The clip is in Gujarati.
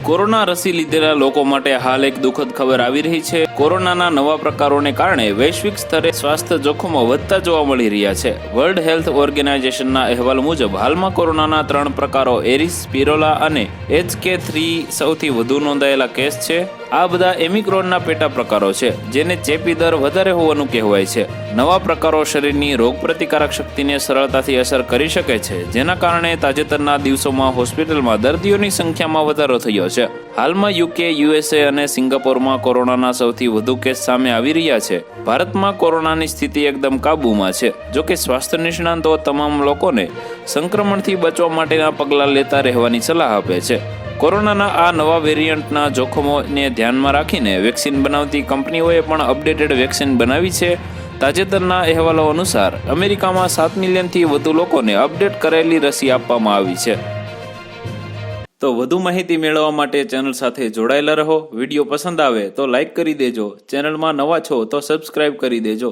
કોરોના રસી લીધેલા લોકો માટે હાલ એક દુઃખદ ખબર આવી રહી છે। કોરોનાના નવા પ્રકારોને કારણે વૈશ્વિક સ્તરે સ્વાસ્થ્ય જોખમો વધતા જોવા મળી રહ્યા છે। વર્લ્ડ હેલ્થ ઓર્ગેનાઇઝેશનના અહેવાલ મુજબ હાલમાં કોરોનાના 3 પ્રકારો એરિસ, પિરોલા અને HK3 સૌથી વધુ નોંધાયેલા કેસ છે। આ બધા ઓમિક્રોનના પેટા પ્રકારો છે, જેને ચેપી દર વધારે હોવાનું કહેવાય છે। નવા પ્રકારો શરીરની રોગપ્રતિકારક શક્તિને સરળતાથી અસર કરી શકે છે, જેના કારણે તાજેતરના દિવસોમાં હોસ્પિટલમાં દર્દીઓની સંખ્યામાં વધારો થયો છે। હાલમાં UK, USA અને સિંગાપોરમાં કોરોનાના સૌથી વધુ કેસ સામે આવી રહ્યા છે। ભારતમાં કોરોનાની સ્થિતિ એકદમ કાબૂમાં છે। જોકે સ્વાસ્થ્ય નિષ્ણાતો તમામ લોકોને સંક્રમણથી બચવા માટેના પગલાં લેતા રહેવાની સલાહ આપે છે। કોરોનાના આ નવા વેરિયન્ટના જોખમોને ધ્યાનમાં રાખીને વેક્સિન બનાવતી કંપનીઓએ પણ અપડેટેડ વેક્સિન બનાવી છે। તાજેતરના અહેવાલો અનુસાર અમેરિકામાં 7 મિલિયનથી વધુ લોકોને અપડેટ કરેલી રસી આપવામાં આવી છે। તો વધુ માહિતી મેળવવા માટે ચેનલ સાથે જોડાયેલા રહો। વિડીયો પસંદ આવે તો લાઈક કરી દેજો। ચેનલમાં નવા છો તો સબસ્ક્રાઇબ કરી દેજો।